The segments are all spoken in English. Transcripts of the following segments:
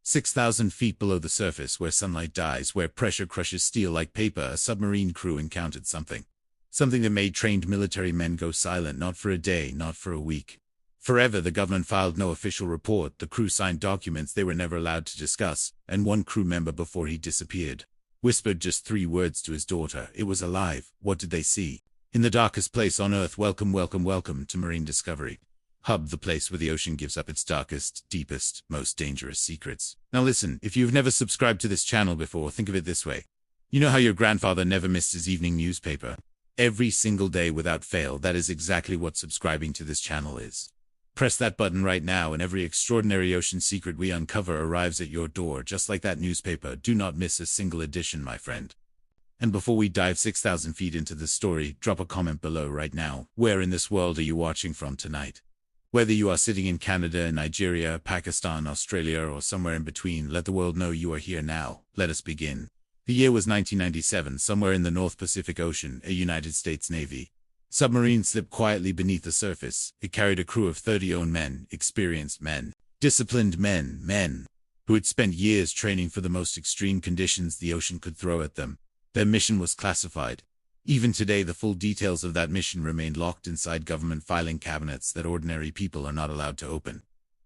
6,000 feet below the surface, where sunlight dies, where pressure crushes steel like paper, a submarine crew encountered something. Something that made trained military men go silent, not for a day, not for a week. Forever. The government filed no official report, the crew signed documents they were never allowed to discuss, and one crew member, before he disappeared, whispered just 3 words to his daughter. It was alive. What did they see? In the darkest place on Earth, welcome to Marine Discovery Hub, the place where the ocean gives up its darkest, deepest, most dangerous secrets. Now listen, if you've never subscribed to this channel before, think of it this way. You know how your grandfather never missed his evening newspaper? Every single day without fail, that is exactly what subscribing to this channel is. Press that button right now and every extraordinary ocean secret we uncover arrives at your door, just like that newspaper. Do not miss a single edition, my friend. And before we dive 6,000 feet into this story, drop a comment below right now. Where in this world are you watching from tonight? Whether you are sitting in Canada, Nigeria, Pakistan, Australia, or somewhere in between, let the world know you are here now. Let us begin. The year was 1997, somewhere in the North Pacific Ocean, a United States Navy submarine slipped quietly beneath the surface. It carried a crew of 30 own men, experienced men, disciplined men who had spent years training for the most extreme conditions the ocean could throw at them. Their mission was classified. Even today, the full details of that mission remained locked inside government filing cabinets that ordinary people are not allowed to open.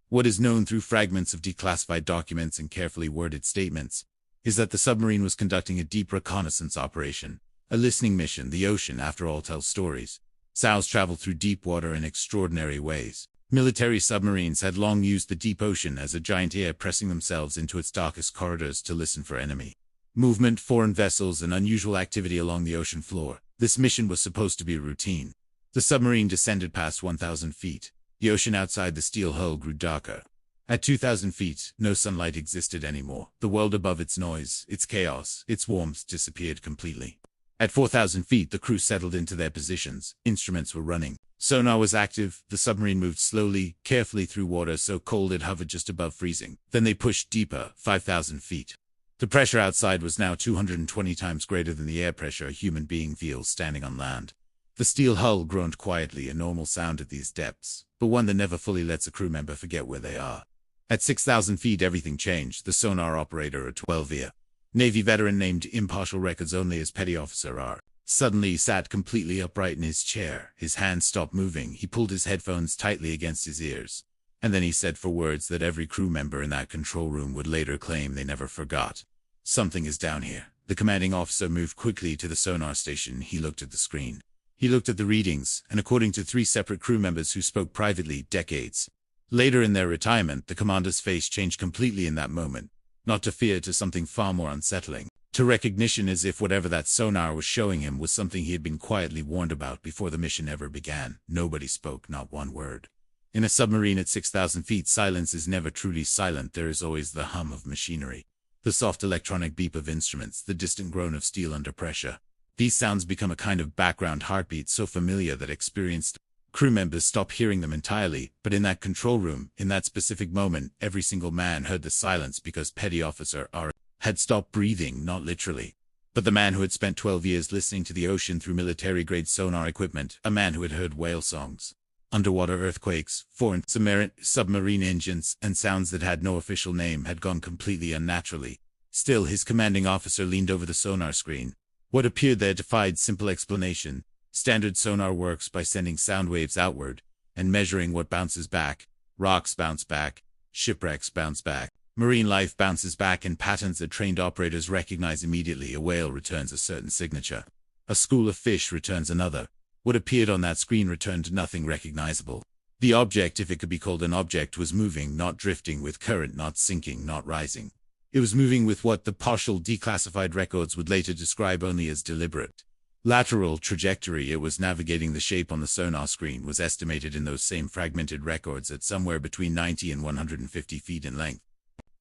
What is known through fragments of declassified documents and carefully worded statements is that the submarine was conducting a deep reconnaissance operation, a listening mission. The ocean, after all, tells stories. Sounds travel through deep water in extraordinary ways. Military submarines had long used the deep ocean as a giant ear, pressing themselves into its darkest corridors to listen for enemy movement, foreign vessels, and unusual activity along the ocean floor. This mission was supposed to be routine. The submarine descended past 1,000 feet. The ocean outside the steel hull grew darker. At 2,000 feet, no sunlight existed anymore. The world above, its noise, its chaos, its warmth disappeared completely. At 4,000 feet, the crew settled into their positions. Instruments were running. Sonar was active. The submarine moved slowly, carefully through water so cold it hovered just above freezing. Then they pushed deeper, 5,000 feet. The pressure outside was now 220 times greater than the air pressure a human being feels standing on land. The steel hull groaned quietly, a normal sound at these depths, but one that never fully lets a crew member forget where they are. At 6,000 feet, everything changed. The sonar operator, a 12-year Navy veteran named Impartial Records Only as Petty Officer R, suddenly sat completely upright in his chair. His hands stopped moving. He pulled his headphones tightly against his ears. And then he said 4 words that every crew member in that control room would later claim they never forgot. Something is down here. The commanding officer moved quickly to the sonar station. He looked at the screen. He looked at the readings, and according to 3 separate crew members who spoke privately decades later in their retirement, the commander's face changed completely in that moment. Not to fear, to something far more unsettling. To recognition, as if whatever that sonar was showing him was something he had been quietly warned about before the mission ever began. Nobody spoke, not one word. In a submarine at 6,000 feet, silence is never truly silent. There is always the hum of machinery, the soft electronic beep of instruments, the distant groan of steel under pressure. These sounds become a kind of background heartbeat, so familiar that experienced crew members stop hearing them entirely. But in that control room, in that specific moment, every single man heard the silence because Petty Officer R had stopped breathing, not literally. But the man who had spent 12 years listening to the ocean through military-grade sonar equipment, a man who had heard whale songs, underwater earthquakes, foreign submarine engines, and sounds that had no official name, had gone completely unnaturally. Still, his commanding officer leaned over the sonar screen. What appeared there defied simple explanation. Standard sonar works by sending sound waves outward and measuring what bounces back. Rocks bounce back. Shipwrecks bounce back. Marine life bounces back in patterns that trained operators recognize immediately. A whale returns a certain signature. A school of fish returns another. What appeared on that screen returned nothing recognizable. The object, if it could be called an object, was moving, not drifting with current, not sinking, not rising. It was moving with what the partial declassified records would later describe only as deliberate lateral trajectory. It was navigating. The shape on the sonar screen was estimated in those same fragmented records at somewhere between 90 and 150 feet in length.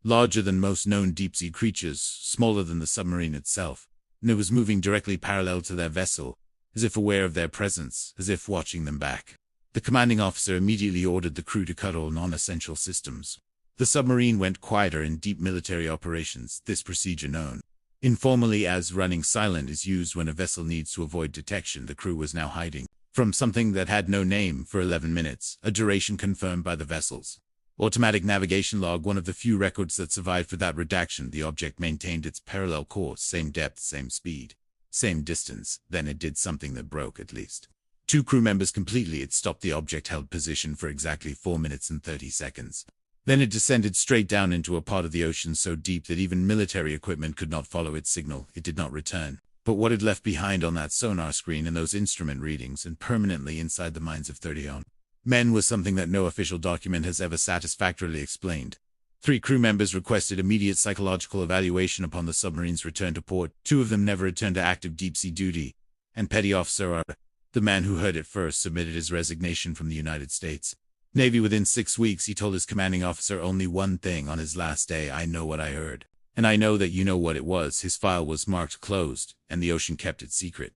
Larger than most known deep-sea creatures, smaller than the submarine itself, and it was moving directly parallel to their vessel, as if aware of their presence, as if watching them back. The commanding officer immediately ordered the crew to cut all non-essential systems. The submarine went quieter in deep military operations. This procedure, known informally as running silent, is used when a vessel needs to avoid detection. The crew was now hiding from something that had no name for 11 minutes, a duration confirmed by the vessels. Automatic navigation log, one of the few records that survived for that redaction. The object maintained its parallel course, same depth, same speed, same distance. Then it did something that broke at least two crew members completely. It stopped. The object held position for exactly 4 minutes and 30 seconds. Then it descended straight down into a part of the ocean so deep that even military equipment could not follow its signal. It did not return. But what it left behind on that sonar screen and those instrument readings and permanently inside the minds of 30 men was something that no official document has ever satisfactorily explained. 3 crew members requested immediate psychological evaluation upon the submarine's return to port. 2 of them never returned to active deep-sea duty. And Petty Officer R., the man who heard it first, submitted his resignation from the United States Navy within 6 weeks. He told his commanding officer only one thing on his last day: "I know what I heard. And I know that you know what it was." His file was marked closed, and the ocean kept it secret.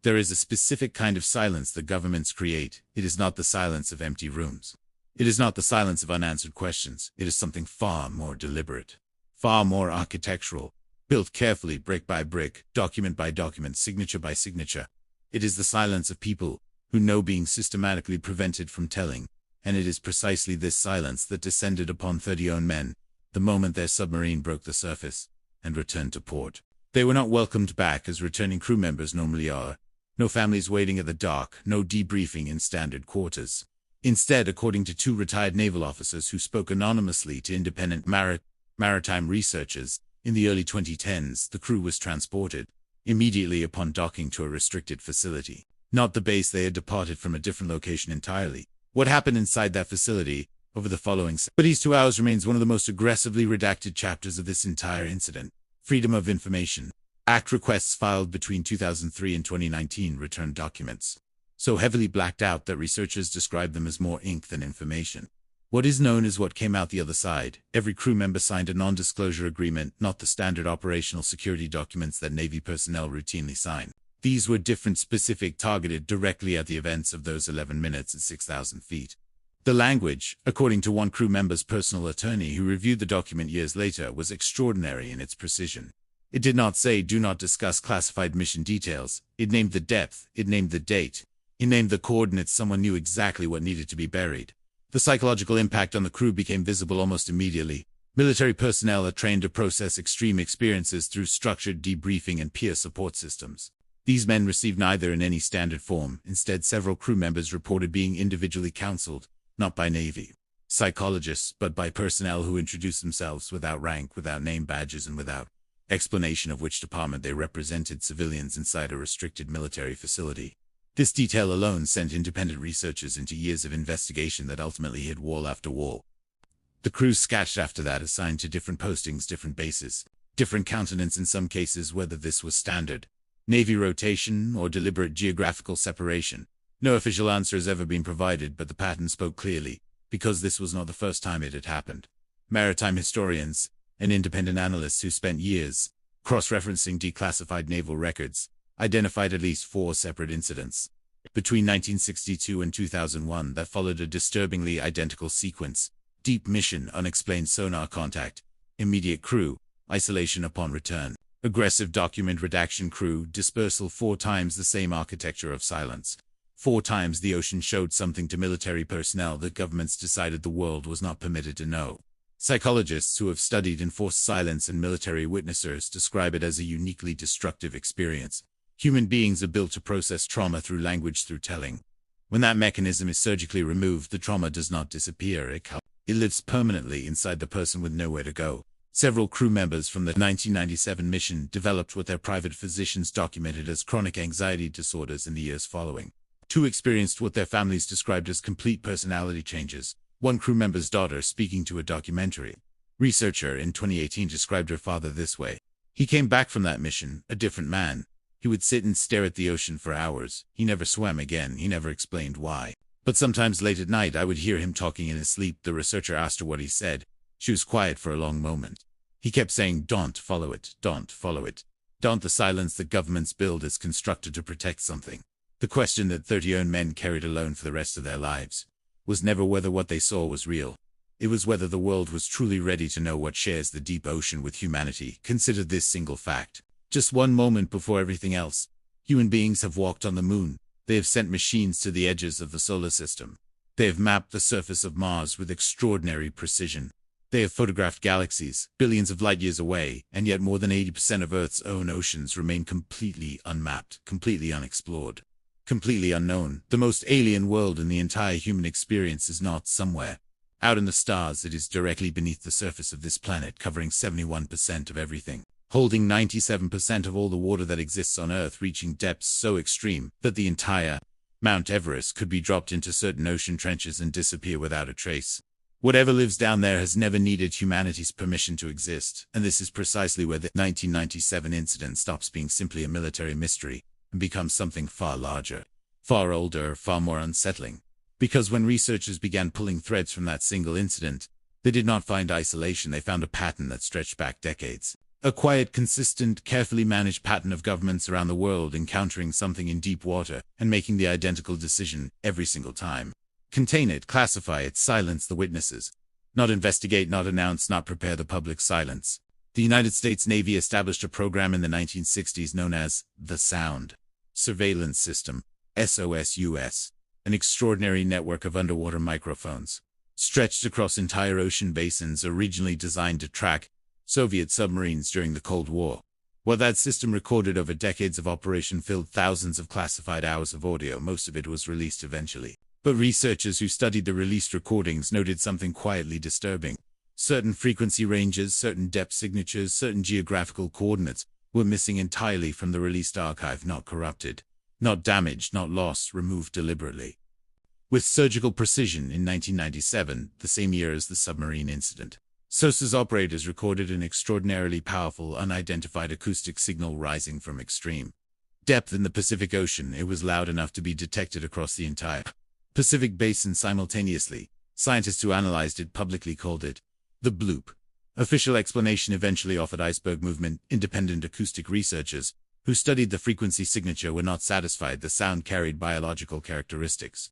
There is a specific kind of silence that governments create. It is not the silence of empty rooms. It is not the silence of unanswered questions. It is something far more deliberate, far more architectural, built carefully, brick by brick, document by document, signature by signature. It is the silence of people who know being systematically prevented from telling, and it is precisely this silence that descended upon 30 men the moment their submarine broke the surface and returned to port. They were not welcomed back as returning crew members normally are. No families waiting at the dock, no debriefing in standard quarters. Instead, according to 2 retired naval officers who spoke anonymously to independent maritime researchers, in the early 2010s, the crew was transported immediately upon docking to a restricted facility. Not the base. They had departed from a different location entirely. What happened inside that facility over the following 2 hours remains one of the most aggressively redacted chapters of this entire incident. Freedom of Information Act requests filed between 2003 and 2019 returned documents so heavily blacked out that researchers describe them as more ink than information. What is known is what came out the other side. Every crew member signed a non-disclosure agreement, not the standard operational security documents that Navy personnel routinely sign. These were different, specific, targeted directly at the events of those 11 minutes at 6,000 feet. The language, according to one crew member's personal attorney who reviewed the document years later, was extraordinary in its precision. It did not say, "Do not discuss classified mission details." It named the depth, it named the date, it named the coordinates. Someone knew exactly what needed to be buried. The psychological impact on the crew became visible almost immediately. Military personnel are trained to process extreme experiences through structured debriefing and peer support systems. These men received neither in any standard form. Instead, several crew members reported being individually counseled, not by Navy psychologists, but by personnel who introduced themselves without rank, without name badges, and without explanation of which department they represented. Civilians inside a restricted military facility. This detail alone sent independent researchers into years of investigation that ultimately hit wall after wall. The crews scattered after that, assigned to different postings, different bases, different continents in some cases. Whether this was standard Navy rotation or deliberate geographical separation, no official answer has ever been provided, but the pattern spoke clearly, because this was not the first time it had happened. Maritime historians and independent analysts who spent years cross-referencing declassified naval records identified at least 4 separate incidents between 1962 and 2001 that followed a disturbingly identical sequence: deep mission, unexplained sonar contact, immediate crew isolation upon return, aggressive document redaction, crew dispersal. 4 times the same architecture of silence. 4 times the ocean showed something to military personnel that governments decided the world was not permitted to know. Psychologists who have studied enforced silence and military witnessers describe it as a uniquely destructive experience. Human beings are built to process trauma through language, through telling. When that mechanism is surgically removed, the trauma does not disappear. It lives permanently inside the person with nowhere to go. Several crew members from the 1997 mission developed what their private physicians documented as chronic anxiety disorders in the years following. 2 experienced what their families described as complete personality changes. One crew member's daughter, speaking to a documentary researcher in 2018, described her father this way: "He came back from that mission, a different man. He would sit and stare at the ocean for hours. He never swam again. He never explained why. But sometimes late at night I would hear him talking in his sleep." The researcher asked her what he said. She was quiet for a long moment. He kept saying, "Don't follow it, don't follow it. Don't." The silence that governments build is constructed to protect something. The question that 30 men carried alone for the rest of their lives was never whether what they saw was real. It was whether the world was truly ready to know what shares the deep ocean with humanity. Consider this single fact. Just one moment before everything else, human beings have walked on the moon. They have sent machines to the edges of the solar system. They have mapped the surface of Mars with extraordinary precision. They have photographed galaxies, billions of light years away, and yet more than 80% of Earth's own oceans remain completely unmapped, completely unexplored, completely unknown. The most alien world in the entire human experience is not somewhere out in the stars. It is directly beneath the surface of this planet, covering 71% of everything, holding 97% of all the water that exists on Earth, reaching depths so extreme that the entire Mount Everest could be dropped into certain ocean trenches and disappear without a trace. Whatever lives down there has never needed humanity's permission to exist, and this is precisely where the 1997 incident stops being simply a military mystery and becomes something far larger, far older, far more unsettling. Because when researchers began pulling threads from that single incident, they did not find isolation. They found a pattern that stretched back decades. A quiet, consistent, carefully managed pattern of governments around the world encountering something in deep water and making the identical decision every single time. Contain it, classify it, silence the witnesses. Not investigate, not announce, not prepare the public. Silence. The United States Navy established a program in the 1960s known as the Sound Surveillance System, SOSUS, an extraordinary network of underwater microphones, stretched across entire ocean basins, originally designed to track Soviet submarines during the Cold War. What that system recorded over decades of operation filled thousands of classified hours of audio. Most of it was released eventually. But researchers who studied the released recordings noted something quietly disturbing. Certain frequency ranges, certain depth signatures, certain geographical coordinates were missing entirely from the released archive, not corrupted, not damaged, not lost, removed deliberately. With surgical precision in 1997, the same year as the submarine incident, SOSUS operators recorded an extraordinarily powerful, unidentified acoustic signal rising from extreme depth in the Pacific Ocean. It was loud enough to be detected across the entire Pacific Basin simultaneously. Scientists who analyzed it publicly called it the bloop. Official explanation eventually offered iceberg movement. Independent acoustic researchers who studied the frequency signature were not satisfied. The sound carried biological characteristics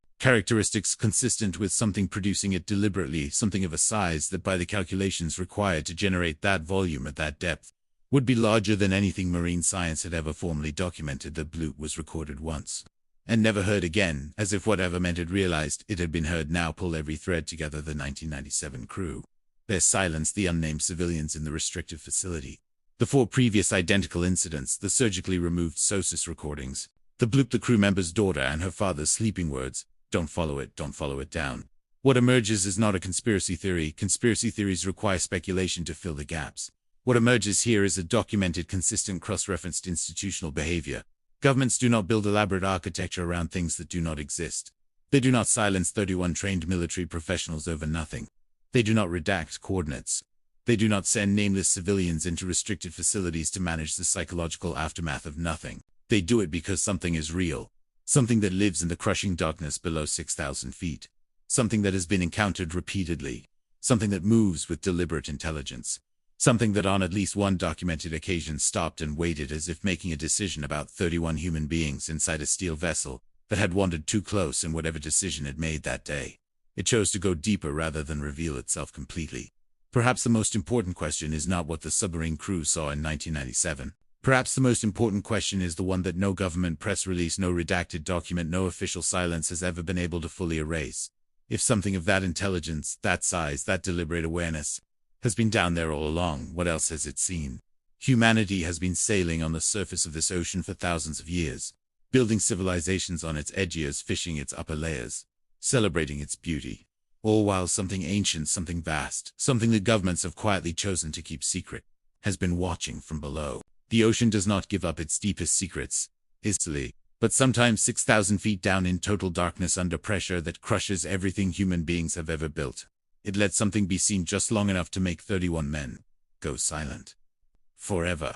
consistent with something producing it deliberately, something of a size that by the calculations required to generate that volume at that depth would be larger than anything marine science had ever formally documented. The bloop was recorded once and never heard again, as if whatever meant it realized it had been heard. Now pull every thread together. The 1997 crew. Their silence, the unnamed civilians in the restrictive facility. The 4 previous identical incidents, the surgically removed SOSUS recordings. The bloop, the crew member's daughter and her father's sleeping words. Don't follow it down. What emerges is not a conspiracy theory. Conspiracy theories require speculation to fill the gaps. What emerges here is a documented, consistent, cross-referenced institutional behavior. Governments do not build elaborate architecture around things that do not exist. They do not silence 31 trained military professionals over nothing. They do not redact coordinates. They do not send nameless civilians into restricted facilities to manage the psychological aftermath of nothing. They do it because something is real. Something that lives in the crushing darkness below 6,000 feet. Something that has been encountered repeatedly. Something that moves with deliberate intelligence. Something that on at least one documented occasion stopped and waited, as if making a decision about 31 human beings inside a steel vessel that had wandered too close in whatever decision it made that day. It chose to go deeper rather than reveal itself completely. Perhaps the most important question is not what the submarine crew saw in 1997. Perhaps the most important question is the one that no government press release, no redacted document, no official silence has ever been able to fully erase. If something of that intelligence, that size, that deliberate awareness has been down there all along, what else has it seen? Humanity has been sailing on the surface of this ocean for thousands of years, building civilizations on its edges, fishing its upper layers, celebrating its beauty, all while something ancient, something vast, something that governments have quietly chosen to keep secret, has been watching from below. The ocean does not give up its deepest secrets easily, but sometimes 6,000 feet down in total darkness under pressure that crushes everything human beings have ever built. It lets something be seen just long enough to make 31 men go silent. Forever.